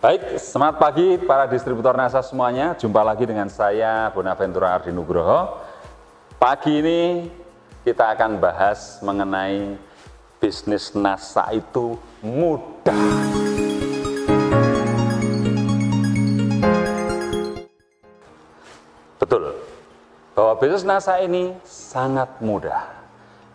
Baik, semangat pagi para distributor NASA semuanya. Jumpa lagi dengan saya, Bonaventura Ardi Nugroho. Pagi ini kita akan bahas mengenai bisnis NASA itu mudah. Betul, bahwa bisnis NASA ini sangat mudah.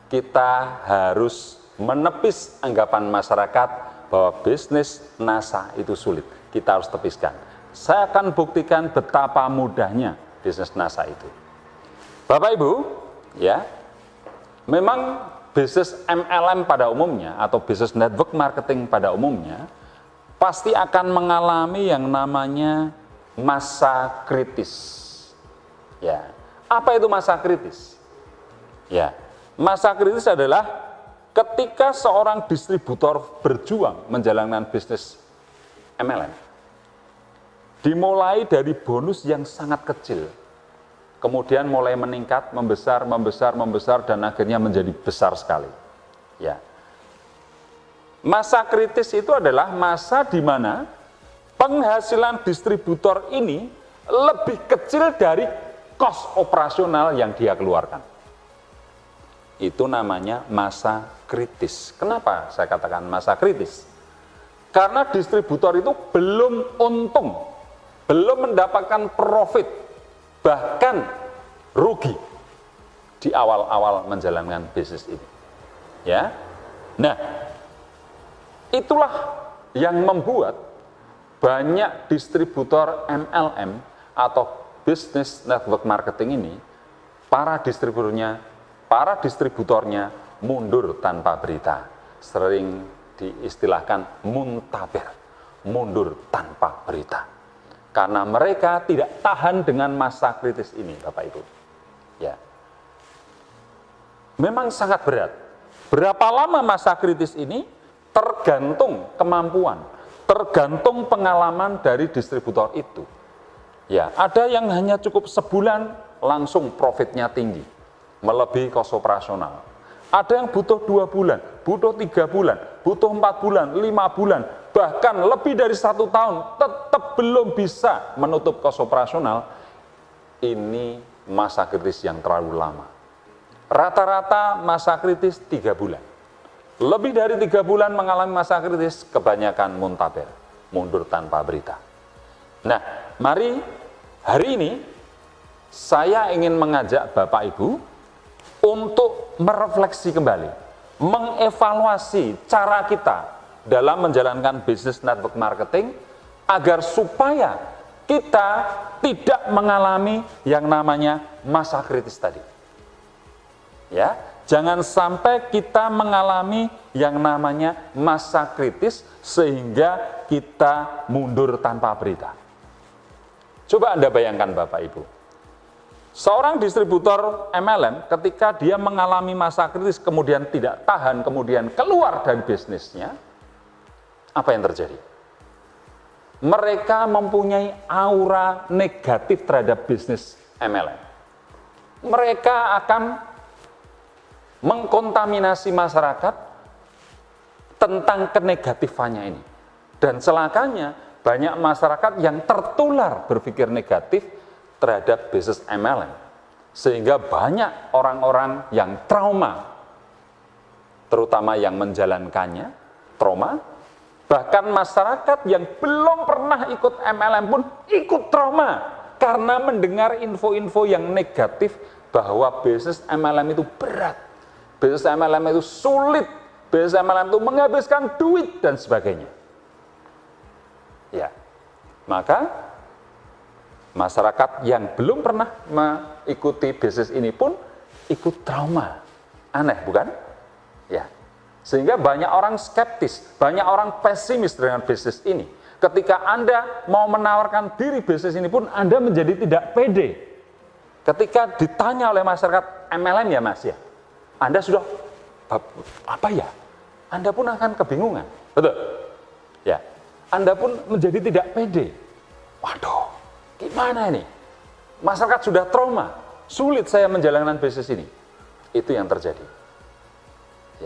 Kita harus menepis anggapan masyarakat bahwa bisnis NASA itu sulit. Kita harus tepiskan. Saya akan buktikan betapa mudahnya bisnis NASA itu. Bapak Ibu, ya, memang bisnis MLM pada umumnya atau bisnis network marketing pada umumnya pasti akan mengalami yang namanya masa kritis. Ya, apa itu masa kritis? Ya, masa kritis adalah ketika seorang distributor berjuang menjalankan bisnis MLM, dimulai dari bonus yang sangat kecil, kemudian mulai meningkat, membesar, dan akhirnya menjadi besar sekali. Ya, masa kritis itu adalah masa di mana penghasilan distributor ini lebih kecil dari kos operasional yang dia keluarkan. Itu namanya masa kritis. Kenapa saya katakan masa kritis? Karena distributor itu belum untung, belum mendapatkan profit, bahkan rugi di awal-awal menjalankan bisnis ini. Ya, nah, itulah yang membuat banyak distributor MLM atau business network marketing ini, para distributornya mundur tanpa berita, sering diistilahkan muntaber, mundur tanpa berita, karena mereka tidak tahan dengan masa kritis ini, Bapak Ibu. Ya, memang sangat berat. Berapa lama masa kritis ini tergantung kemampuan, tergantung pengalaman dari distributor itu. Ya, ada yang hanya cukup sebulan langsung profitnya tinggi, melebihi kos operasional. Ada yang butuh 2 bulan, butuh 3 bulan, butuh 4 bulan, 5 bulan, bahkan lebih dari 1 tahun, tetap belum bisa menutup kos operasional. Ini masa kritis yang terlalu lama. Rata-rata masa kritis 3 bulan. Lebih dari 3 bulan mengalami masa kritis, kebanyakan muntaber, mundur tanpa berita. Nah, mari hari ini saya ingin mengajak Bapak Ibu untuk merefleksi kembali, mengevaluasi cara kita dalam menjalankan bisnis network marketing agar supaya kita tidak mengalami yang namanya masa kritis tadi. Ya, jangan sampai kita mengalami yang namanya masa kritis sehingga kita mundur tanpa berita. Coba Anda bayangkan Bapak Ibu, seorang distributor MLM ketika dia mengalami masa kritis kemudian tidak tahan, kemudian keluar dari bisnisnya, apa yang terjadi? Mereka mempunyai aura negatif terhadap bisnis MLM. Mereka akan mengkontaminasi masyarakat tentang kenegatifannya ini. Dan celakanya banyak masyarakat yang tertular berpikir negatif terhadap bisnis MLM, sehingga banyak orang-orang yang trauma, terutama yang menjalankannya trauma, bahkan masyarakat yang belum pernah ikut MLM pun ikut trauma karena mendengar info-info yang negatif bahwa bisnis MLM itu berat, bisnis MLM itu sulit, bisnis MLM itu menghabiskan duit dan sebagainya. Ya, maka masyarakat yang belum pernah mengikuti bisnis ini pun ikut trauma. Aneh, bukan? Ya. Sehingga banyak orang skeptis, banyak orang pesimis dengan bisnis ini. Ketika Anda mau menawarkan diri bisnis ini pun Anda menjadi tidak pede. Ketika ditanya oleh masyarakat MLM ya Mas ya, Anda sudah apa ya? Anda pun akan kebingungan. Betul? Ya. Anda pun menjadi tidak pede. Waduh, gimana ini? Masyarakat sudah trauma, sulit saya menjalankan bisnis ini. Itu yang terjadi.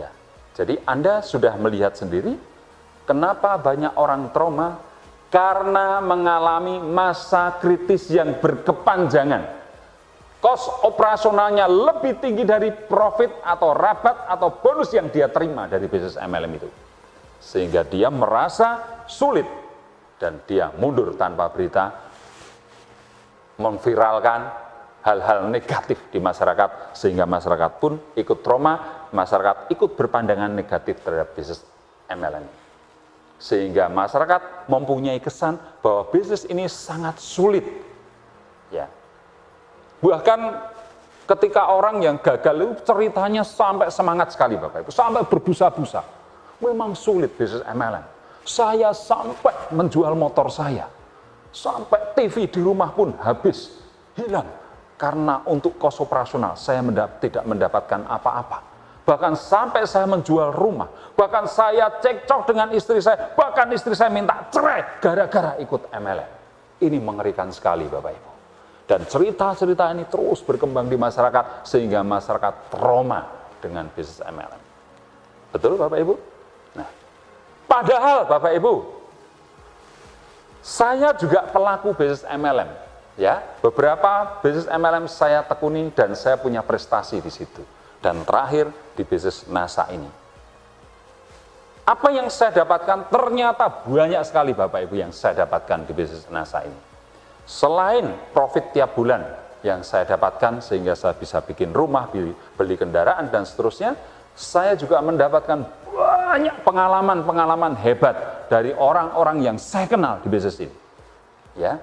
Ya, jadi Anda sudah melihat sendiri kenapa banyak orang trauma karena mengalami masa kritis yang berkepanjangan. Kos operasionalnya lebih tinggi dari profit atau rabat atau bonus yang dia terima dari bisnis MLM itu. Sehingga dia merasa sulit dan dia mundur tanpa berita, memviralkan hal-hal negatif di masyarakat, sehingga masyarakat pun ikut trauma, masyarakat ikut berpandangan negatif terhadap bisnis MLM. Sehingga masyarakat mempunyai kesan bahwa bisnis ini sangat sulit. Ya. Bahkan ketika orang yang gagal itu ceritanya sampai semangat sekali Bapak Ibu, sampai berbusa-busa. Memang sulit bisnis MLM. Saya sampai menjual motor saya, sampai TV di rumah pun habis, hilang. Karena untuk kos operasional saya tidak mendapatkan apa-apa. Bahkan sampai saya menjual rumah, bahkan saya cekcok dengan istri saya, bahkan istri saya minta cerai gara-gara ikut MLM. Ini mengerikan sekali Bapak Ibu. Dan cerita-cerita ini terus berkembang di masyarakat, sehingga masyarakat trauma dengan bisnis MLM. Betul Bapak Ibu? Nah, padahal Bapak Ibu, saya juga pelaku bisnis MLM. Ya, beberapa bisnis MLM saya tekuni dan saya punya prestasi di situ. Dan terakhir di bisnis NASA ini. Apa yang saya dapatkan? Ternyata banyak sekali Bapak Ibu yang saya dapatkan di bisnis NASA ini. Selain profit tiap bulan yang saya dapatkan sehingga saya bisa bikin rumah, beli kendaraan dan seterusnya, saya juga mendapatkan banyak pengalaman-pengalaman hebat dari orang-orang yang saya kenal di bisnis ini. Ya.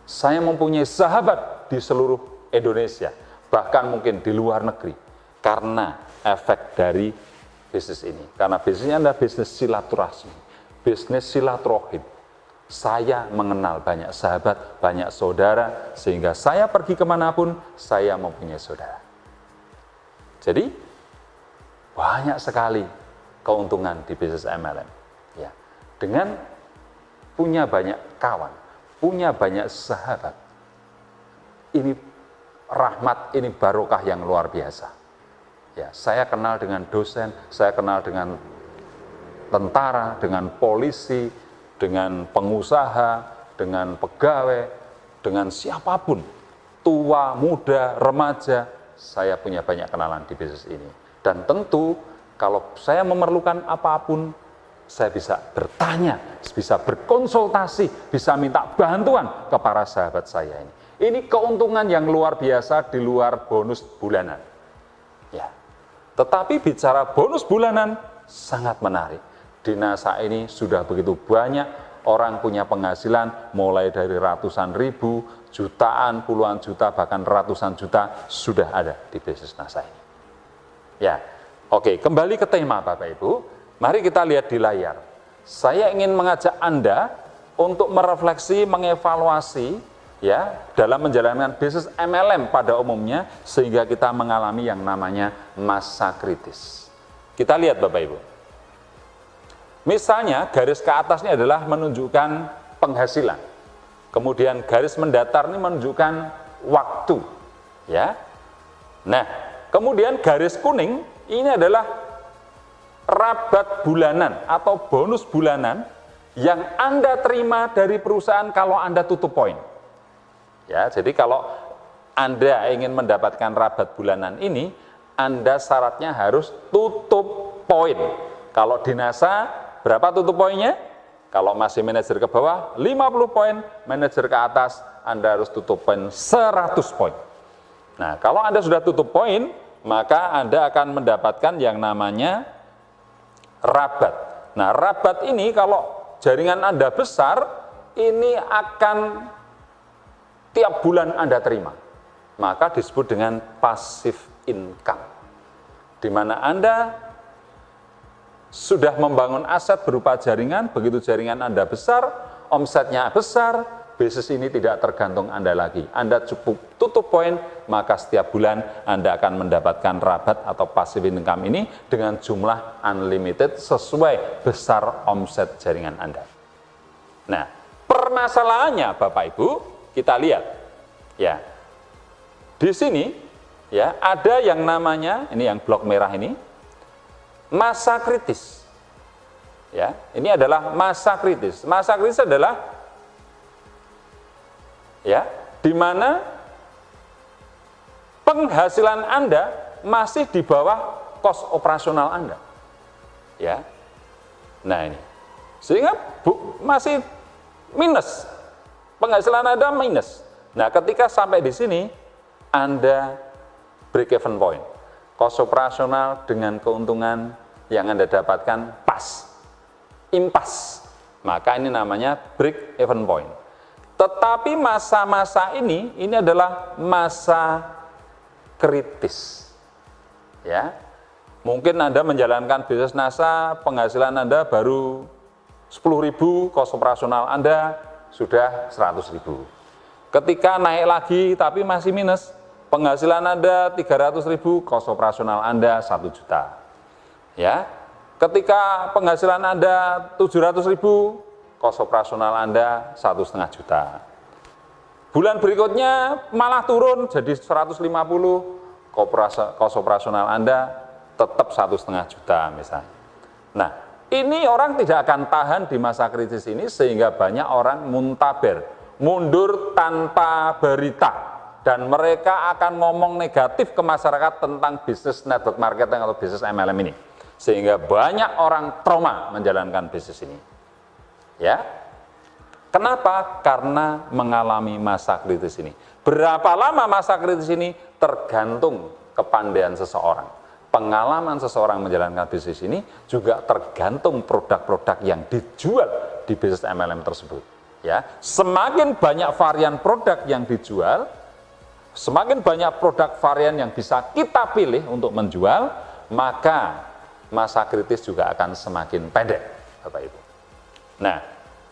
Saya mempunyai sahabat di seluruh Indonesia, bahkan mungkin di luar negeri, karena efek dari bisnis ini. Karena bisnisnya adalah bisnis silaturahmi, bisnis silaturahim. Saya mengenal banyak sahabat, banyak saudara, sehingga saya pergi kemanapun, saya mempunyai saudara. Jadi, banyak sekali keuntungan di bisnis MLM. Ya. Dengan punya banyak kawan, punya banyak sahabat, ini rahmat, ini barokah yang luar biasa. Ya, saya kenal dengan dosen, saya kenal dengan tentara, dengan polisi, dengan pengusaha, dengan pegawai, dengan siapapun, tua, muda, remaja, saya punya banyak kenalan di bisnis ini. Dan tentu kalau saya memerlukan apapun, saya bisa bertanya, bisa berkonsultasi, bisa minta bantuan ke para sahabat saya ini. Ini keuntungan yang luar biasa di luar bonus bulanan. Ya. Tetapi bicara bonus bulanan sangat menarik. Di NASA ini sudah begitu banyak orang punya penghasilan mulai dari ratusan ribu, jutaan, puluhan juta, bahkan ratusan juta sudah ada di bisnis NASA ini. Ya, oke, kembali ke tema Bapak Ibu. Mari kita lihat di layar. Saya ingin mengajak Anda untuk merefleksi, mengevaluasi ya dalam menjalankan bisnis MLM pada umumnya, sehingga kita mengalami yang namanya masa kritis. Kita lihat Bapak Ibu. Misalnya garis ke atas ini adalah menunjukkan penghasilan. Kemudian garis mendatar ini menunjukkan waktu. Ya. Nah, kemudian garis kuning ini adalah rabat bulanan atau bonus bulanan yang Anda terima dari perusahaan kalau Anda tutup poin. Ya, jadi kalau Anda ingin mendapatkan rabat bulanan ini, Anda syaratnya harus tutup poin. Kalau di NASA berapa tutup poinnya? Kalau masih manajer ke bawah, 50 poin, manajer ke atas, Anda harus tutup poin 100 poin. Nah, kalau Anda sudah tutup poin, maka Anda akan mendapatkan yang namanya rabat. Nah, rabat ini kalau jaringan Anda besar, ini akan tiap bulan Anda terima. Maka disebut dengan passive income. Di mana Anda sudah membangun aset berupa jaringan, begitu jaringan Anda besar, omsetnya besar, bisnis ini tidak tergantung Anda lagi. Anda cukup tutup poin, maka setiap bulan Anda akan mendapatkan rabat atau passive income ini dengan jumlah unlimited sesuai besar omset jaringan Anda. Nah, permasalahannya Bapak Ibu, kita lihat. Ya. Di sini ya, ada yang namanya, ini yang blok merah ini, masa kritis. Ya, ini adalah masa kritis. Masa kritis adalah ya, di mana penghasilan Anda masih di bawah kos operasional Anda. Ya. Nah, ini. Sehingga masih minus. Penghasilan Anda minus. Nah, ketika sampai di sini Anda break even point. Kos operasional dengan keuntungan yang Anda dapatkan pas. Impas, maka ini namanya break even point. Tetapi masa-masa ini adalah masa kritis. Ya, mungkin Anda menjalankan bisnis NASA, penghasilan Anda baru 10.000, kos operasional Anda sudah 100.000. Ketika naik lagi tapi masih minus, penghasilan Anda 300.000, kos operasional Anda 1 juta. Ya. Ketika penghasilan Anda 700.000, kos operasional Anda 1,5 juta. Bulan berikutnya malah turun jadi 150, kos operasional Anda tetap 1,5 juta misalnya. Nah, ini orang tidak akan tahan di masa kritis ini sehingga banyak orang muntaber, mundur tanpa berita. Dan mereka akan ngomong negatif ke masyarakat tentang bisnis network marketing atau bisnis MLM ini. Sehingga banyak orang trauma menjalankan bisnis ini. Ya. Kenapa? Karena mengalami masa kritis ini. Berapa lama masa kritis ini tergantung kepandaian seseorang. Pengalaman seseorang menjalankan bisnis ini juga tergantung produk-produk yang dijual di bisnis MLM tersebut. Ya. Semakin banyak varian produk yang dijual, semakin banyak produk varian yang bisa kita pilih untuk menjual, maka masa kritis juga akan semakin pendek, Bapak Ibu. Nah,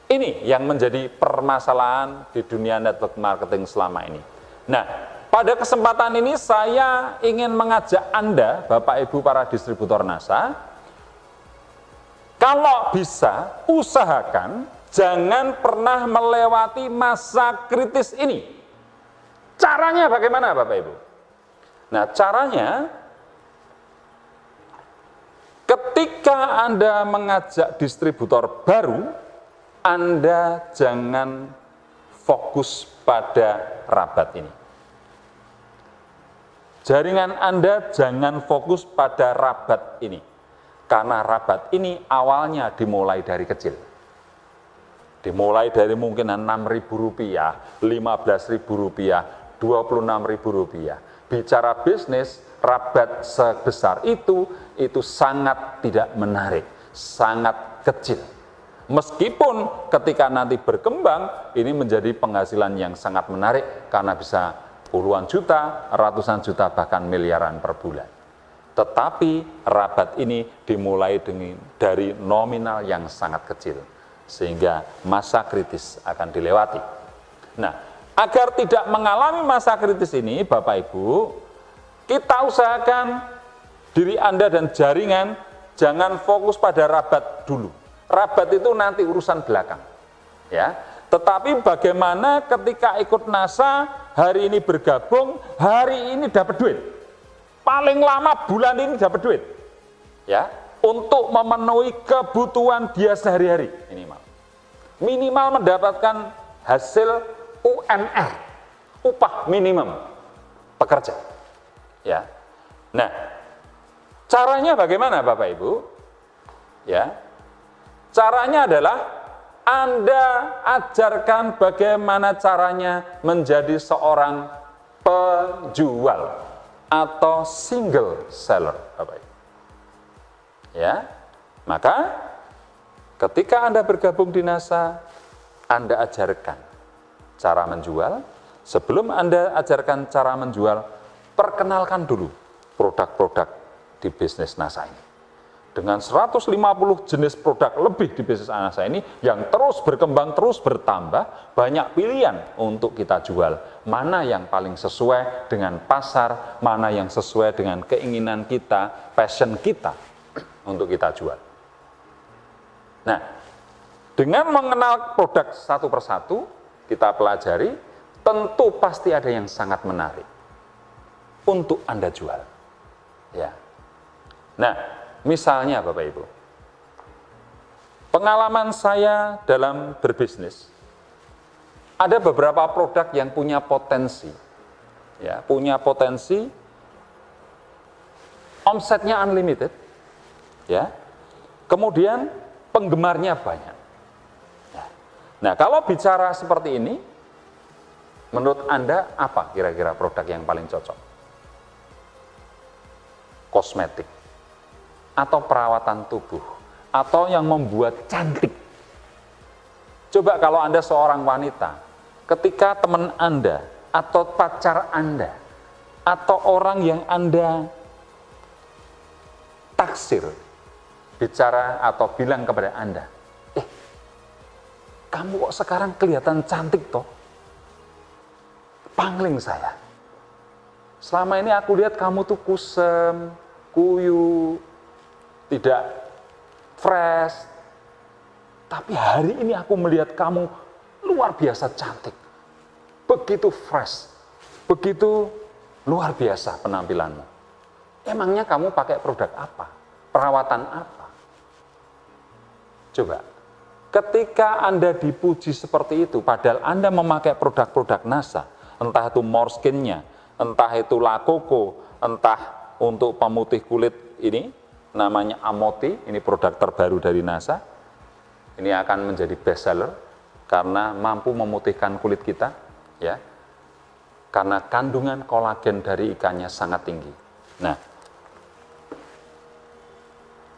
ini yang menjadi permasalahan di dunia network marketing selama ini. Nah, pada kesempatan ini saya ingin mengajak Anda, Bapak Ibu para distributor NASA, kalau bisa usahakan jangan pernah melewati masa kritis ini. Caranya bagaimana, Bapak Ibu? Nah, caranya ketika Anda mengajak distributor baru, Anda jangan fokus pada rabat ini. Jaringan Anda jangan fokus pada rabat ini. Karena rabat ini awalnya dimulai dari kecil. Dimulai dari mungkin Rp6.000, Rp15.000, Rp26.000. Bicara bisnis, rabat sebesar itu sangat tidak menarik, sangat kecil. Meskipun ketika nanti berkembang, ini menjadi penghasilan yang sangat menarik karena bisa puluhan juta, ratusan juta, bahkan miliaran per bulan. Tetapi rabat ini dimulai dari nominal yang sangat kecil, sehingga masa kritis akan dilewati. Nah, agar tidak mengalami masa kritis ini, Bapak Ibu, kita usahakan diri Anda dan jaringan jangan fokus pada rabat dulu. Rabat itu nanti urusan belakang. Ya. Tetapi bagaimana ketika ikut NASA, hari ini bergabung, hari ini dapat duit. Paling lama bulan ini dapat duit. Ya, untuk memenuhi kebutuhan dia sehari-hari minimal. Minimal mendapatkan hasil UMR, upah minimum pekerja. Ya. Nah, caranya bagaimana Bapak Ibu? Ya. Caranya adalah Anda ajarkan bagaimana caranya menjadi seorang penjual atau single seller, Bapak Ibu. Ya. Maka ketika Anda bergabung di NASA, Anda ajarkan cara menjual. Sebelum Anda ajarkan cara menjual, perkenalkan dulu produk-produk di bisnis NASA ini. Dengan 150 jenis produk lebih di bisnis NASA ini yang terus berkembang, terus bertambah, banyak pilihan untuk kita jual. Mana yang paling sesuai dengan pasar, mana yang sesuai dengan keinginan kita, passion kita untuk kita jual. Nah, dengan mengenal produk satu persatu, kita pelajari, tentu pasti ada yang sangat menarik untuk Anda jual. Ya. Nah, misalnya Bapak Ibu, pengalaman saya dalam berbisnis, ada beberapa produk yang punya potensi, ya, punya potensi omsetnya unlimited, ya, kemudian penggemarnya banyak. Nah, kalau bicara seperti ini, menurut Anda apa kira-kira produk yang paling cocok? Kosmetik, atau perawatan tubuh, atau yang membuat cantik? Coba kalau Anda seorang wanita, ketika teman Anda, atau pacar Anda, atau orang yang Anda taksir, bicara atau bilang kepada Anda, kamu kok sekarang kelihatan cantik toh? Pangling saya. Selama ini aku lihat kamu tuh kusem, kuyu, tidak fresh. Tapi hari ini aku melihat kamu luar biasa cantik. Begitu fresh, begitu luar biasa penampilanmu. Emangnya kamu pakai produk apa? Perawatan apa? Coba, ketika Anda dipuji seperti itu, padahal Anda memakai produk-produk NASA, entah itu Morskin-nya, entah itu Lakoko, entah untuk pemutih kulit ini, namanya Amoti, ini produk terbaru dari NASA, ini akan menjadi best seller, karena mampu memutihkan kulit kita, ya, karena kandungan kolagen dari ikannya sangat tinggi. Nah,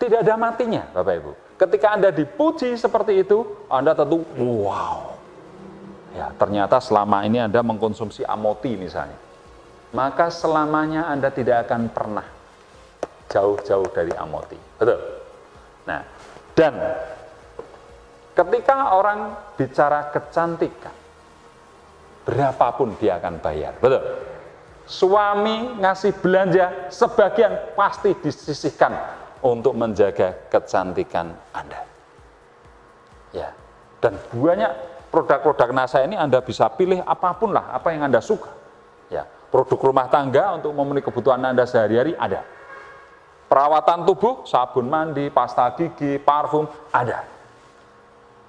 tidak ada matinya, Bapak Ibu. Ketika Anda dipuji seperti itu, Anda tentu, wow. Ya, ternyata selama ini Anda mengkonsumsi Amoti misalnya. Maka selamanya Anda tidak akan pernah jauh-jauh dari Amoti. Betul? Nah, dan ketika orang bicara kecantikan, berapapun dia akan bayar. Betul? Suami ngasih belanja, sebagian pasti disisihkan untuk menjaga kecantikan Anda. Ya, dan banyak produk-produk NASA ini Anda bisa pilih apapun lah, apa yang Anda suka. Ya, produk rumah tangga untuk memenuhi kebutuhan Anda sehari-hari ada. Perawatan tubuh, sabun mandi, pasta gigi, parfum ada.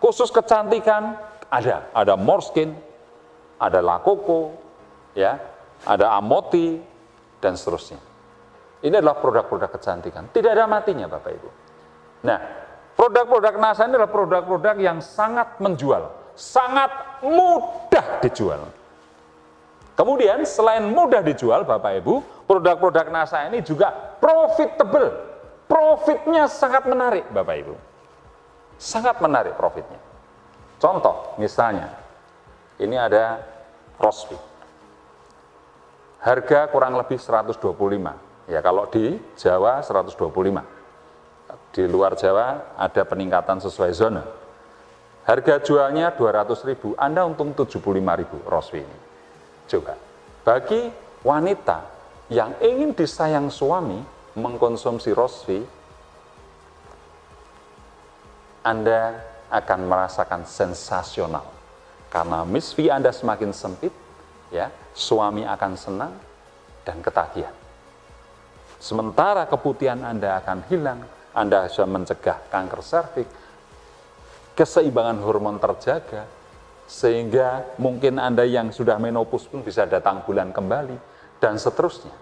Khusus kecantikan ada Morskin, ada Lakoko, ya, ada Amoti dan seterusnya. Ini adalah produk-produk kecantikan. Tidak ada matinya, Bapak Ibu. Nah, produk-produk NASA ini adalah produk-produk yang sangat menjual, sangat mudah dijual. Kemudian, selain mudah dijual, Bapak Ibu, produk-produk NASA ini juga profitable. Profitnya sangat menarik, Bapak Ibu. Sangat menarik profitnya. Contoh, misalnya, ini ada Rosvi. Harga kurang lebih 125. Ya, kalau di Jawa 125. Di luar Jawa ada peningkatan sesuai zona. Harga jualnya 200.000, Anda untung 75.000 Rosvi ini. Coba, bagi wanita yang ingin disayang suami mengkonsumsi Rosvi, Anda akan merasakan sensasional. Karena misfi Anda semakin sempit, ya, suami akan senang dan ketagihan. Sementara keputihan Anda akan hilang, Anda bisa mencegah kanker serviks, keseimbangan hormon terjaga, sehingga mungkin Anda yang sudah menopause pun bisa datang bulan kembali, dan seterusnya.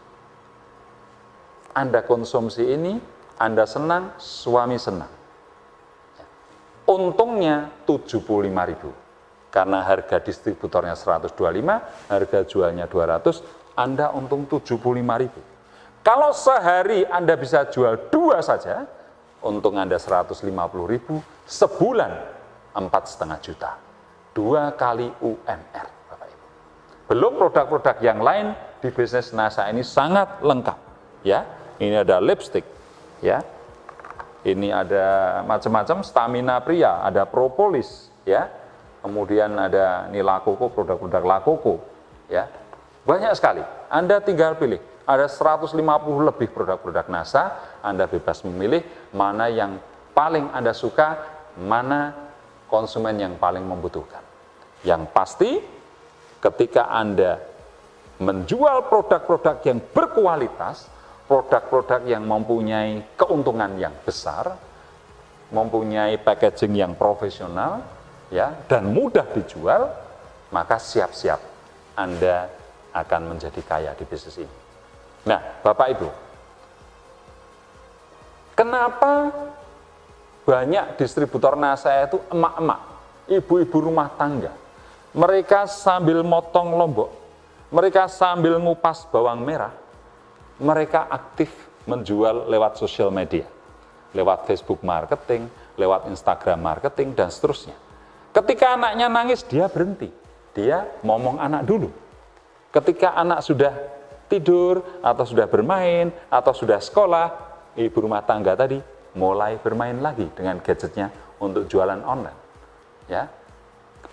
Anda konsumsi ini, Anda senang, suami senang. Untungnya 75.000, karena harga distributornya 125, harga jualnya 200, Anda untung 75.000. Kalau sehari Anda bisa jual 2 saja, untung Anda 150.000, sebulan 4,5 juta. 2 kali UMR, Bapak Ibu. Belum produk-produk yang lain di bisnis NASA ini sangat lengkap. Ya, ini ada lipstick, ya. Ini ada macam-macam, stamina pria, ada propolis, ya. Kemudian ada ini Lakoko, produk-produk Lakoko, ya. Banyak sekali. Anda tinggal pilih. Ada 150 lebih produk-produk NASA, Anda bebas memilih mana yang paling Anda suka, mana konsumen yang paling membutuhkan. Yang pasti, ketika Anda menjual produk-produk yang berkualitas, produk-produk yang mempunyai keuntungan yang besar, mempunyai packaging yang profesional, ya, dan mudah dijual, maka siap-siap Anda akan menjadi kaya di bisnis ini. Nah, Bapak Ibu, kenapa banyak distributor NASA itu emak-emak, ibu-ibu rumah tangga? Mereka sambil motong lombok, mereka sambil ngupas bawang merah, mereka aktif menjual lewat sosial media, lewat Facebook marketing, lewat Instagram marketing, dan seterusnya. Ketika anaknya nangis, dia berhenti. Dia ngomong anak dulu. Ketika anak sudah tidur, atau sudah bermain, atau sudah sekolah, ibu rumah tangga tadi mulai bermain lagi dengan gadgetnya untuk jualan online. Ya,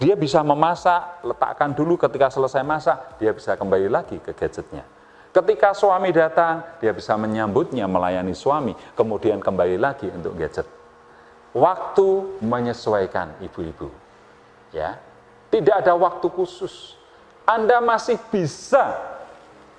dia bisa memasak, letakkan dulu, ketika selesai masak, dia bisa kembali lagi ke gadgetnya. Ketika suami datang, dia bisa menyambutnya, melayani suami, kemudian kembali lagi untuk gadget. Waktu menyesuaikan ibu-ibu. Ya, tidak ada waktu khusus. Anda masih bisa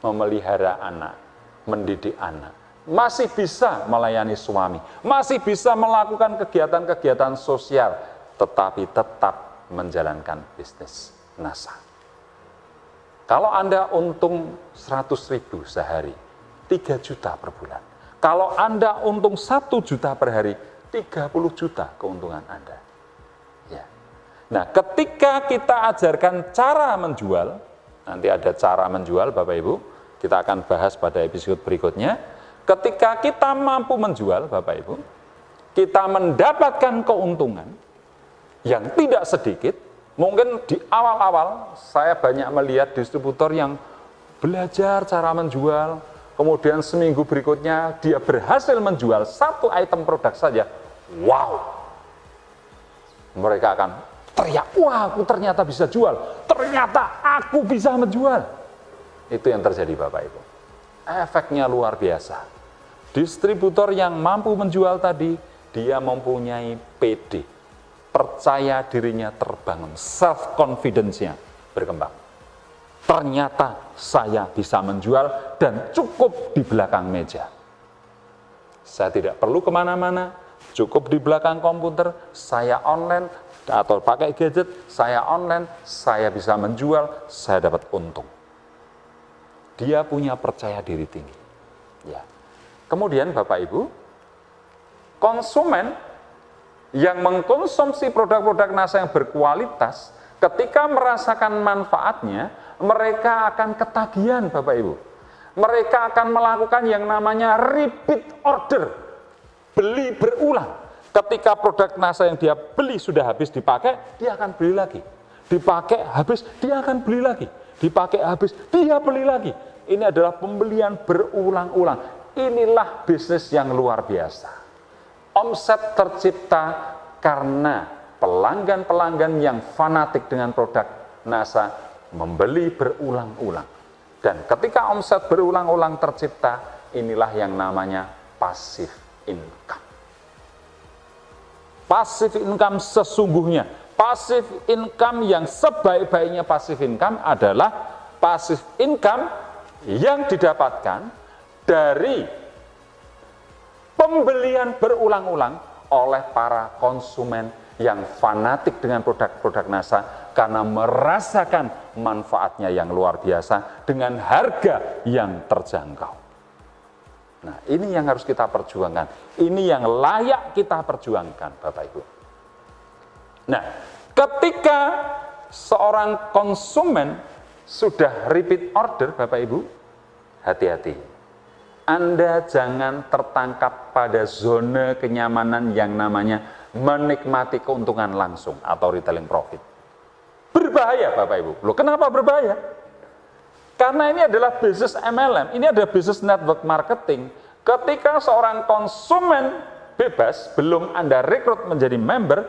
memelihara anak, mendidik anak, masih bisa melayani suami, masih bisa melakukan kegiatan-kegiatan sosial, tetapi tetap menjalankan bisnis NASA. Kalau Anda untung 100.000 sehari, 3 juta per bulan. Kalau Anda untung 1 juta per hari, 30 juta keuntungan Anda. Ya. Nah, ketika kita ajarkan cara menjual, nanti ada cara menjual Bapak Ibu, kita akan bahas pada episode berikutnya. Ketika kita mampu menjual Bapak Ibu, kita mendapatkan keuntungan yang tidak sedikit. Mungkin di awal-awal saya banyak melihat distributor yang belajar cara menjual, kemudian seminggu berikutnya dia berhasil menjual 1 item produk saja. Wow! Mereka akan teriak, wah aku ternyata bisa jual, ternyata aku bisa menjual. Itu yang terjadi Bapak Ibu. Efeknya luar biasa. Distributor yang mampu menjual tadi, dia mempunyai PD, percaya dirinya terbangun, self-confidence-nya berkembang. Ternyata saya bisa menjual dan cukup di belakang meja. Saya tidak perlu kemana-mana, cukup di belakang komputer, saya online, atau pakai gadget, saya online, saya bisa menjual, saya dapat untung. Dia punya percaya diri tinggi. Ya. Kemudian Bapak Ibu, konsumen yang mengkonsumsi produk-produk NASA yang berkualitas, ketika merasakan manfaatnya, mereka akan ketagihan Bapak Ibu. Mereka akan melakukan yang namanya repeat order, beli berulang. Ketika produk NASA yang dia beli sudah habis dipakai, dia akan beli lagi. Dipakai habis, dia akan beli lagi. Dipakai habis, dia beli lagi. Ini adalah pembelian berulang-ulang. Inilah bisnis yang luar biasa. Omset tercipta karena pelanggan-pelanggan yang fanatik dengan produk NASA membeli berulang-ulang. Dan ketika omset berulang-ulang tercipta, inilah yang namanya passive income. Passive income sesungguhnya, passive income yang sebaik-baiknya passive income adalah passive income yang didapatkan dari pembelian berulang-ulang oleh para konsumen yang fanatik dengan produk-produk NASA karena merasakan manfaatnya yang luar biasa dengan harga yang terjangkau. Nah, ini yang harus kita perjuangkan. Ini yang layak kita perjuangkan, Bapak Ibu. Nah, ketika seorang konsumen sudah repeat order, Bapak Ibu, hati-hati. Anda jangan tertangkap pada zona kenyamanan yang namanya menikmati keuntungan langsung atau retailing profit. Berbahaya, Bapak Ibu. Loh, kenapa berbahaya? Karena ini adalah bisnis MLM, ini adalah bisnis network marketing. Ketika seorang konsumen bebas, belum Anda rekrut menjadi member,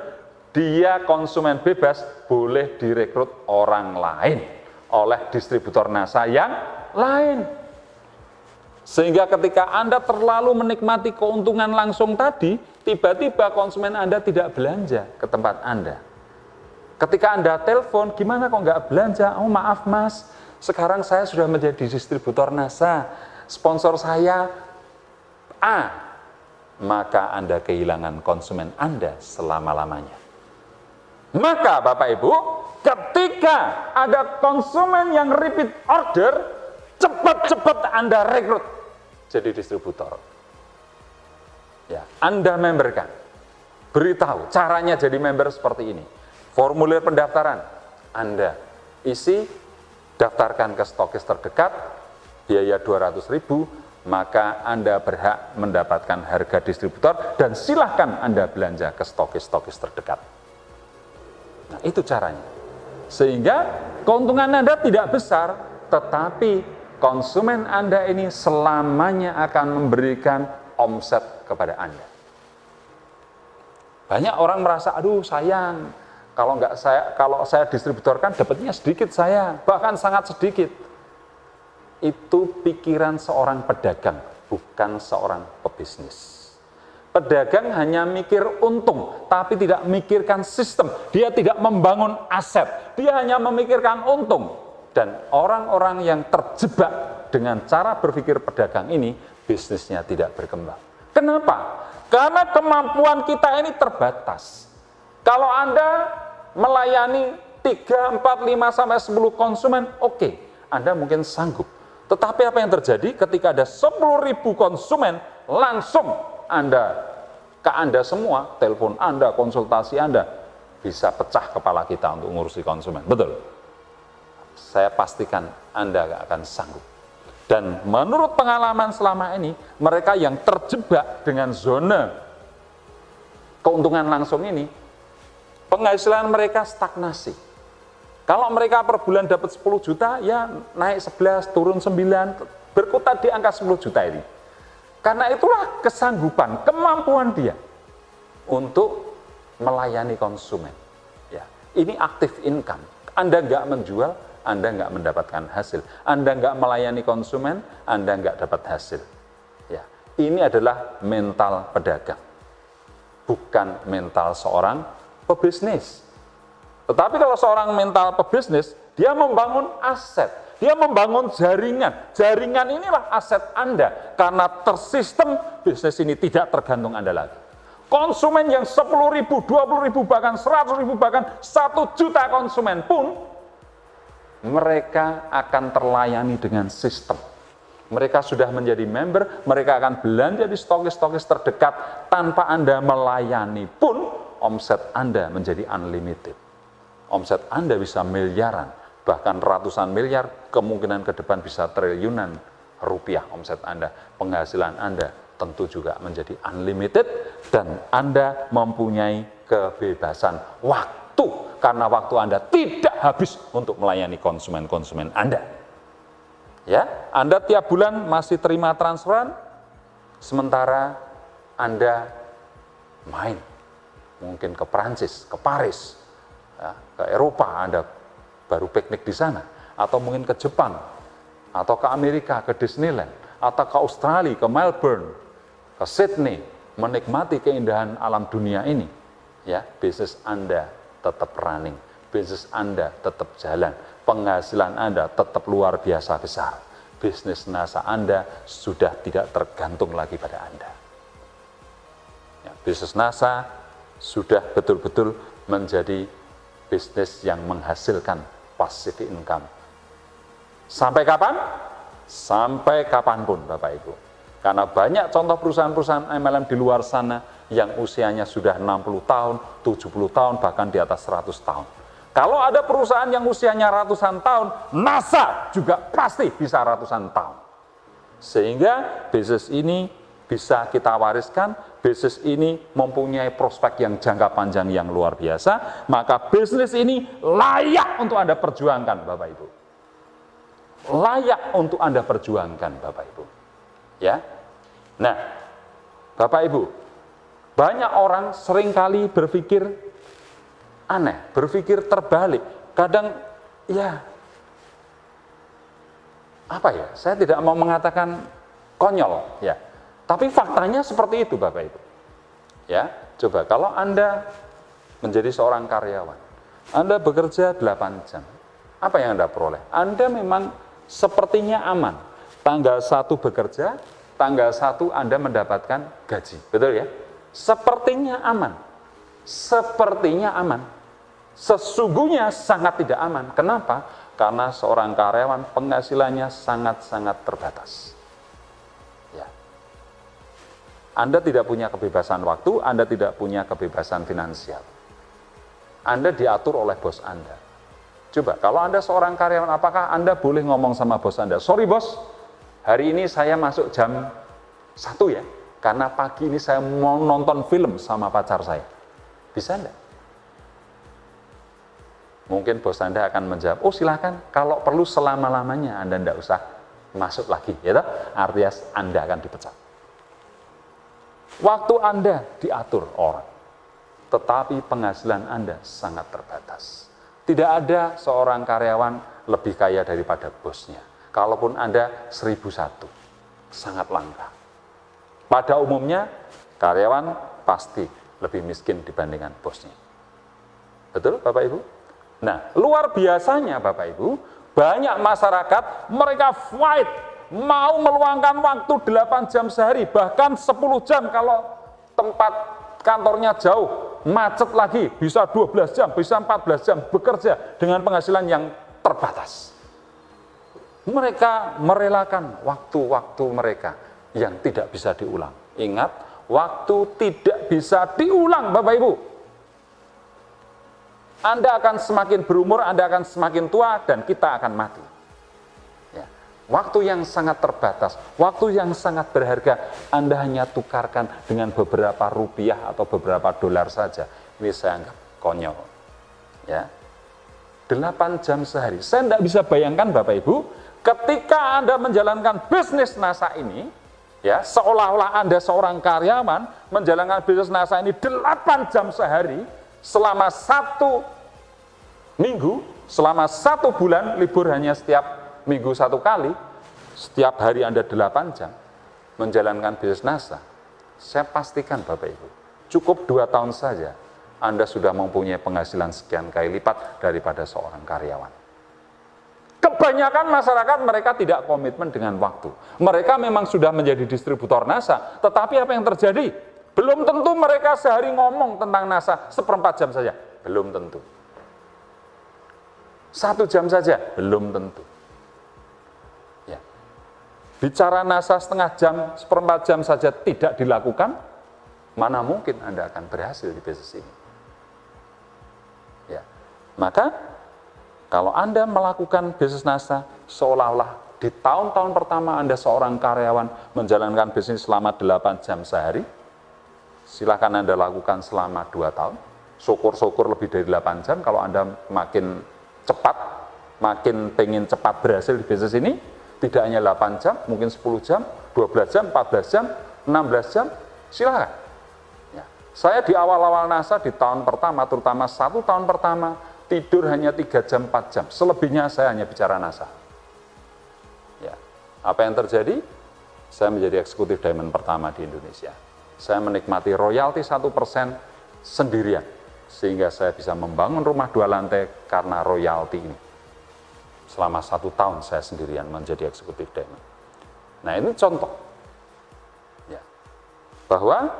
dia konsumen bebas boleh direkrut orang lain oleh distributor NASA yang lain. Sehingga ketika Anda terlalu menikmati keuntungan langsung tadi, tiba-tiba konsumen Anda tidak belanja ke tempat Anda. Ketika Anda telepon, gimana kok nggak belanja? Oh maaf mas, sekarang saya sudah menjadi distributor NASA, sponsor saya A, maka Anda kehilangan konsumen Anda selama-lamanya. Maka Bapak Ibu, ketika ada konsumen yang repeat order, cepat-cepat Anda rekrut jadi distributor. Ya, Anda memberkan. Beritahu caranya jadi member seperti ini. Formulir pendaftaran Anda isi, daftarkan ke stokis terdekat, biaya 200.000, maka Anda berhak mendapatkan harga distributor dan silahkan Anda belanja ke stokis-stokis terdekat. Nah, itu caranya. Sehingga keuntungan Anda tidak besar, tetapi konsumen Anda ini selamanya akan memberikan omset kepada Anda. Banyak orang merasa, aduh sayang, kalau saya distributorkan dapatnya sedikit saya, bahkan sangat sedikit. Itu pikiran seorang pedagang, bukan seorang pebisnis. Pedagang hanya mikir untung, tapi tidak memikirkan sistem. Dia tidak membangun aset, dia hanya memikirkan untung. Dan orang-orang yang terjebak dengan cara berpikir pedagang ini, bisnisnya tidak berkembang. Kenapa? Karena kemampuan kita ini terbatas. Kalau Anda melayani 3, 4, 5, sampai 10 konsumen, oke, Anda mungkin sanggup. Tetapi apa yang terjadi ketika ada 10.000 konsumen, langsung ke Anda semua, telepon Anda, konsultasi Anda, bisa pecah kepala kita untuk ngurusi konsumen. Betul? Saya pastikan Anda gak akan sanggup. Dan menurut pengalaman selama ini, mereka yang terjebak dengan zona keuntungan langsung ini, penghasilan mereka stagnasi. Kalau mereka per bulan dapat 10 juta, ya naik 11, turun 9, berkutat di angka 10 juta ini. Karena itulah kesanggupan, kemampuan dia untuk melayani konsumen. Ya, ini aktif income. Anda nggak menjual, Anda nggak mendapatkan hasil. Anda nggak melayani konsumen, Anda nggak dapat hasil. Ya, ini adalah mental pedagang, bukan mental seorang pebisnis. Tetapi kalau seorang mental pebisnis, dia membangun aset, dia membangun jaringan. Jaringan inilah aset Anda, karena tersistem bisnis ini tidak tergantung Anda lagi. Konsumen yang 10.000, 20.000, bahkan 100.000, bahkan 1 juta konsumen pun, mereka akan terlayani dengan sistem. Mereka sudah menjadi member, mereka akan belanja di stokis-stokis terdekat, tanpa Anda melayani pun, omset Anda menjadi unlimited. Omset Anda bisa miliaran, bahkan ratusan miliar, kemungkinan ke depan bisa triliunan rupiah omset Anda. Penghasilan Anda tentu juga menjadi unlimited, dan Anda mempunyai kebebasan waktu, karena waktu Anda tidak habis untuk melayani konsumen-konsumen Anda. Ya, Anda tiap bulan masih terima transferan, sementara Anda main, mungkin ke Prancis, ke Paris, ya, ke Eropa, Anda baru piknik di sana, atau mungkin ke Jepang, atau ke Amerika, ke Disneyland, atau ke Australia, ke Melbourne, ke Sydney, menikmati keindahan alam dunia ini. Ya, bisnis Anda tetap running, bisnis Anda tetap jalan, penghasilan Anda tetap luar biasa besar. Bisnis NASA Anda sudah tidak tergantung lagi pada Anda. Ya, bisnis NASA sudah betul-betul menjadi bisnis yang menghasilkan passive income. Sampai kapan? Sampai kapanpun, Bapak Ibu. Karena banyak contoh perusahaan-perusahaan MLM di luar sana yang usianya sudah 60 tahun, 70 tahun, bahkan di atas 100 tahun. Kalau ada perusahaan yang usianya ratusan tahun, NASA juga pasti bisa ratusan tahun. Sehingga bisnis ini bisa kita wariskan, bisnis ini mempunyai prospek yang jangka panjang yang luar biasa, maka bisnis ini layak untuk Anda perjuangkan, Bapak Ibu. Layak untuk Anda perjuangkan, Bapak Ibu. Ya. Nah, Bapak Ibu, banyak orang seringkali berpikir aneh, berpikir terbalik. Kadang, ya, apa ya, saya tidak mau mengatakan konyol, ya. Tapi faktanya seperti itu, Bapak Ibu. Ya, coba kalau Anda menjadi seorang karyawan, Anda bekerja 8 jam, apa yang Anda peroleh? Anda memang sepertinya aman. Tanggal 1 bekerja, tanggal 1 Anda mendapatkan gaji, betul ya? Sepertinya aman, sepertinya aman. Sesungguhnya sangat tidak aman. Kenapa? Karena seorang karyawan penghasilannya sangat-sangat terbatas. Ya. Anda tidak punya kebebasan waktu, Anda tidak punya kebebasan finansial. Anda diatur oleh bos Anda. Coba, kalau Anda seorang karyawan, apakah Anda boleh ngomong sama bos Anda, sorry bos, hari ini saya masuk jam 1 ya, karena pagi ini saya mau nonton film sama pacar saya. Bisa enggak? Mungkin bos Anda akan menjawab, oh silakan, kalau perlu selama-lamanya Anda enggak usah masuk lagi, ya toh? Artinya Anda akan dipecat. Waktu Anda diatur orang, tetapi penghasilan Anda sangat terbatas. Tidak ada seorang karyawan lebih kaya daripada bosnya. Kalaupun Anda 1001, sangat langka. Pada umumnya, karyawan pasti lebih miskin dibandingkan bosnya. Betul, Bapak Ibu? Nah, luar biasanya Bapak Ibu, banyak masyarakat, mereka fight, mau meluangkan waktu 8 jam sehari, bahkan 10 jam kalau tempat kantornya jauh, macet lagi, bisa 12 jam, bisa 14 jam bekerja dengan penghasilan yang terbatas. Mereka merelakan waktu-waktu mereka yang tidak bisa diulang. Ingat, waktu tidak bisa diulang, Bapak Ibu. Anda akan semakin berumur, Anda akan semakin tua, dan kita akan mati. Ya. Waktu yang sangat terbatas, waktu yang sangat berharga, Anda hanya tukarkan dengan beberapa rupiah atau beberapa dolar saja. Ini saya anggap konyol. Ya. 8 jam sehari. Saya tidak bisa bayangkan Bapak Ibu, ketika Anda menjalankan bisnis NASA ini, ya, seolah-olah Anda seorang karyawan menjalankan bisnis NASA ini 8 jam sehari, selama 1 minggu, selama 1 bulan, libur hanya setiap minggu 1 kali, setiap hari Anda 8 jam menjalankan bisnis NASA. Saya pastikan Bapak Ibu, cukup 2 tahun saja Anda sudah mempunyai penghasilan sekian kali lipat daripada seorang karyawan. Kebanyakan masyarakat mereka tidak komitmen dengan waktu. Mereka memang sudah menjadi distributor NASA, tetapi apa yang terjadi? Belum tentu mereka sehari ngomong tentang NASA 1/4 jam saja. Belum tentu. 1 jam saja. Belum tentu. Ya. Bicara NASA setengah jam, 1/4 jam saja tidak dilakukan, mana mungkin Anda akan berhasil di bisnis ini. Ya. Maka, kalau Anda melakukan bisnis NASA, seolah-olah di tahun-tahun pertama Anda seorang karyawan menjalankan bisnis selama 8 jam sehari, silakan Anda lakukan selama 2 tahun, syukur-syukur lebih dari 8 jam, kalau Anda makin cepat, makin pengen cepat berhasil di bisnis ini, tidak hanya 8 jam, mungkin 10 jam, 12 jam, 14 jam, 16 jam, silakan. Ya. Saya di awal-awal NASA, di tahun pertama, terutama 1 tahun pertama, tidur hanya 3 jam, 4 jam, selebihnya saya hanya bicara NASA. Ya. Apa yang terjadi? Saya menjadi eksekutif diamond pertama di Indonesia. Saya menikmati royalti 1% sendirian, sehingga saya bisa membangun rumah 2 lantai karena royalti ini. Selama 1 tahun saya sendirian menjadi eksekutif diamond. Nah, ini contoh ya, bahwa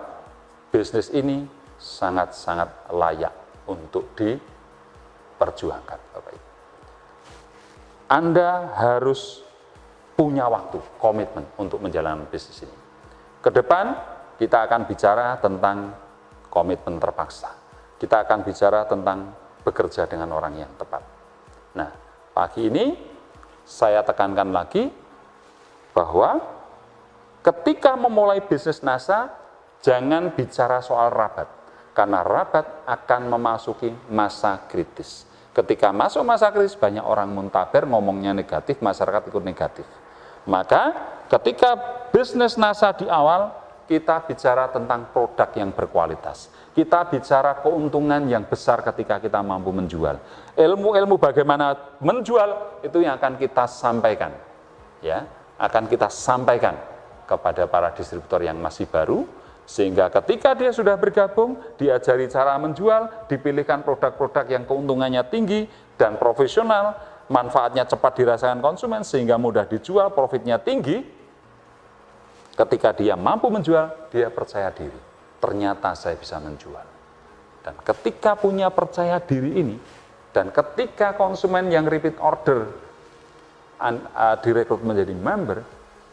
bisnis ini sangat-sangat layak untuk diperjuangkan, Bapak Ibu. Anda harus punya waktu, komitmen untuk menjalankan bisnis ini. Ke depan kita akan bicara tentang komitmen terpaksa. Kita akan bicara tentang bekerja dengan orang yang tepat. Nah, pagi ini saya tekankan lagi bahwa ketika memulai bisnis NASA, jangan bicara soal rabat, karena rabat akan memasuki masa kritis. Ketika masuk masa kritis, banyak orang muntaber, ngomongnya negatif, masyarakat ikut negatif. Maka ketika bisnis NASA di awal, kita bicara tentang produk yang berkualitas. Kita bicara keuntungan yang besar ketika kita mampu menjual. Ilmu-ilmu bagaimana menjual itu yang akan kita sampaikan. Ya, akan kita sampaikan kepada para distributor yang masih baru, sehingga ketika dia sudah bergabung, diajari cara menjual, dipilihkan produk-produk yang keuntungannya tinggi dan profesional, manfaatnya cepat dirasakan konsumen sehingga mudah dijual, profitnya tinggi. Ketika dia mampu menjual, dia percaya diri. Ternyata saya bisa menjual. Dan ketika punya percaya diri ini, dan ketika konsumen yang repeat order direkrut menjadi member,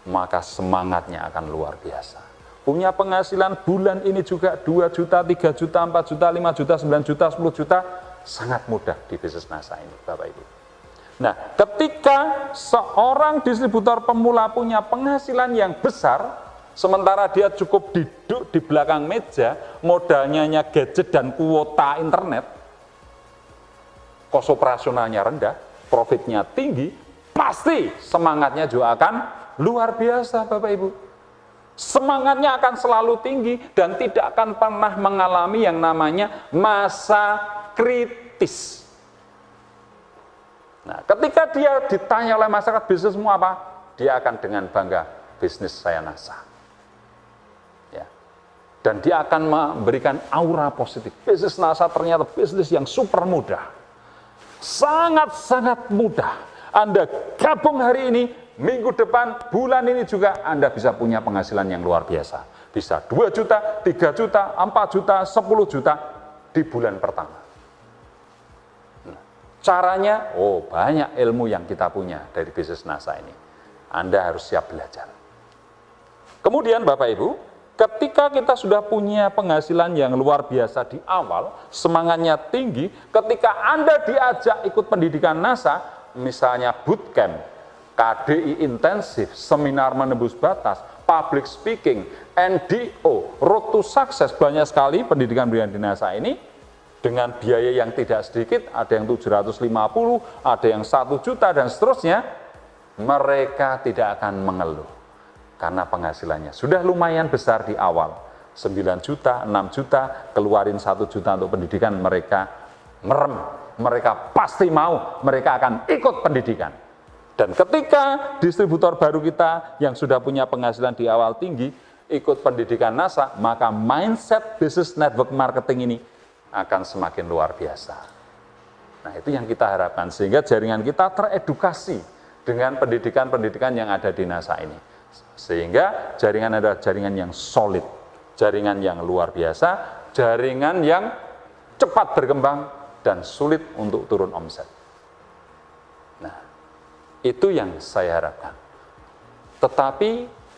maka semangatnya akan luar biasa. Punya penghasilan bulan ini juga 2 juta, 3 juta, 4 juta, 5 juta, 9 juta, 10 juta, sangat mudah di bisnis NASA ini, Bapak Ibu. Nah, ketika seorang distributor pemula punya penghasilan yang besar, sementara dia cukup duduk di belakang meja, modalnya hanya gadget dan kuota internet, kos operasionalnya rendah, profitnya tinggi, pasti semangatnya juga akan luar biasa, Bapak Ibu. Semangatnya akan selalu tinggi dan tidak akan pernah mengalami yang namanya masa kritis. Nah, ketika dia ditanya oleh masyarakat bisnismu apa, dia akan dengan bangga, bisnis saya NASA. Ya. Dan dia akan memberikan aura positif. Bisnis NASA ternyata bisnis yang super mudah. Sangat-sangat mudah. Anda gabung hari ini, minggu depan, bulan ini juga Anda bisa punya penghasilan yang luar biasa. Bisa 2 juta, 3 juta, 4 juta, 10 juta di bulan pertama. Caranya, banyak ilmu yang kita punya dari bisnis NASA ini. Anda harus siap belajar. Kemudian Bapak Ibu, ketika kita sudah punya penghasilan yang luar biasa di awal, semangatnya tinggi, ketika Anda diajak ikut pendidikan NASA, misalnya bootcamp, KDI intensif, seminar menembus batas, public speaking, NDO, road to success, banyak sekali pendidikan-pendidikan di NASA ini, dengan biaya yang tidak sedikit, ada yang 750, ada yang 1 juta, dan seterusnya, mereka tidak akan mengeluh. Karena penghasilannya sudah lumayan besar di awal. 9 juta, 6 juta, keluarin 1 juta untuk pendidikan, mereka merem. Mereka pasti mau, mereka akan ikut pendidikan. Dan ketika distributor baru kita yang sudah punya penghasilan di awal tinggi, ikut pendidikan NASA, maka mindset business network marketing ini akan semakin luar biasa. Nah, itu yang kita harapkan, sehingga jaringan kita teredukasi dengan pendidikan-pendidikan yang ada di NASA ini. Sehingga jaringan adalah jaringan yang solid, jaringan yang luar biasa, jaringan yang cepat berkembang dan sulit untuk turun omset. Nah, itu yang saya harapkan. Tetapi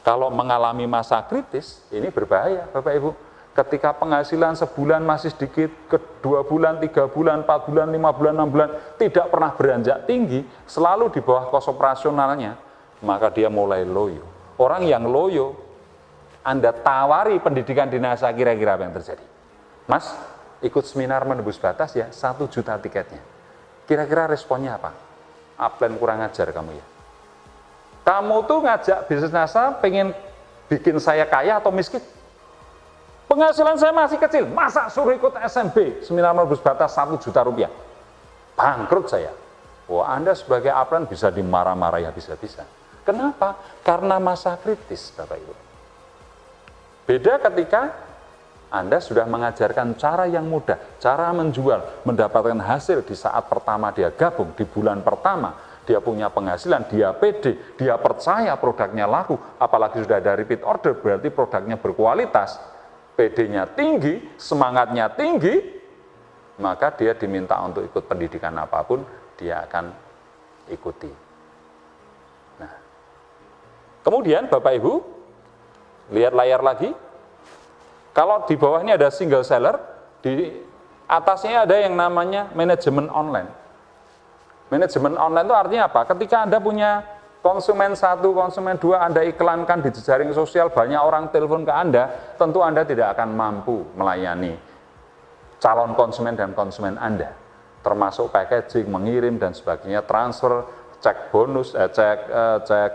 kalau mengalami masa kritis, ini berbahaya, Bapak Ibu. Ketika penghasilan sebulan masih sedikit, ke 2 bulan, 3 bulan, 4 bulan, 5 bulan, 6 bulan, tidak pernah beranjak tinggi, selalu di bawah kos operasionalnya, maka dia mulai loyo. Orang yang loyo, Anda tawari pendidikan di NASA, kira-kira apa yang terjadi? Mas, ikut seminar menembus batas ya, 1 juta tiketnya. Kira-kira responnya apa? Upline kurang ajar kamu ya. Kamu tuh ngajak bisnis NASA, pengen bikin saya kaya atau miskin? Penghasilan saya masih kecil, masa suruh ikut SMB, seminar menembus batas 1 juta rupiah? Bangkrut saya. Wah, Anda sebagai upline bisa dimarah-marahi habis-habisan. Kenapa? Karena masa kritis, Bapak Ibu. Beda ketika Anda sudah mengajarkan cara yang mudah, cara menjual, mendapatkan hasil di saat pertama dia gabung, di bulan pertama, dia punya penghasilan, dia pede, dia percaya produknya laku, apalagi sudah ada repeat order, berarti produknya berkualitas. PD-nya tinggi, semangatnya tinggi, maka dia diminta untuk ikut pendidikan apapun, dia akan ikuti. Nah, kemudian Bapak Ibu, lihat layar lagi. Kalau di bawah ini ada single seller, di atasnya ada yang namanya manajemen online. Manajemen online itu artinya apa? Ketika Anda punya konsumen 1, konsumen 2, Anda iklankan di jejaring sosial, banyak orang telepon ke Anda, tentu Anda tidak akan mampu melayani calon konsumen dan konsumen Anda, termasuk packaging, mengirim, dan sebagainya, transfer, cek bonus, cek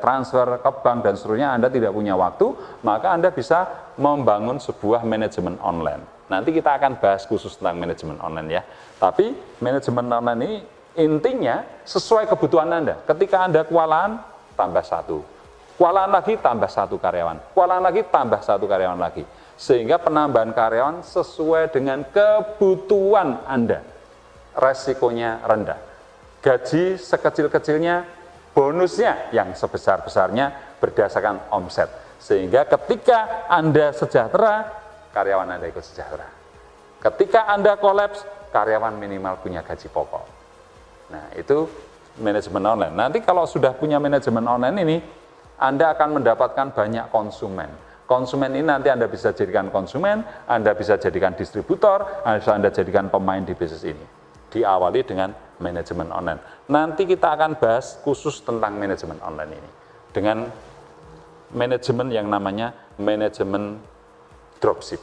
transfer ke bank, dan seterusnya. Anda tidak punya waktu, maka Anda bisa membangun sebuah manajemen online. Nanti kita akan bahas khusus tentang manajemen online ya. Tapi manajemen online ini intinya sesuai kebutuhan Anda. Ketika Anda kewalahan, tambah 1. Kewalahan lagi, tambah 1 karyawan. Kewalahan lagi, tambah 1 karyawan lagi. Sehingga penambahan karyawan sesuai dengan kebutuhan Anda. Resikonya rendah. Gaji sekecil-kecilnya, bonusnya yang sebesar-besarnya berdasarkan omset. Sehingga ketika Anda sejahtera, karyawan Anda ikut sejahtera. Ketika Anda kolaps, karyawan minimal punya gaji pokok. Nah, itu manajemen online. Nanti kalau sudah punya manajemen online ini, Anda akan mendapatkan banyak konsumen. Konsumen ini nanti Anda bisa jadikan konsumen, Anda bisa jadikan distributor, Anda jadikan pemain di bisnis ini. Diawali dengan manajemen online. Nanti kita akan bahas khusus tentang manajemen online ini. Dengan manajemen yang namanya manajemen dropship.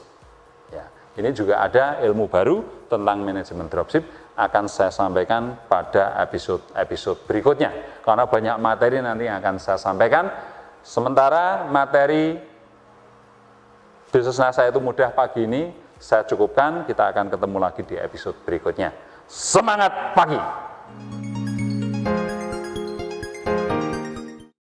Ya, ini juga ada ilmu baru tentang manajemen dropship, akan saya sampaikan pada episode berikutnya. Karena banyak materi nanti yang akan saya sampaikan. Sementara materi Bisnis Saya Itu Mudah pagi ini saya cukupkan, kita akan ketemu lagi di episode berikutnya. Semangat pagi!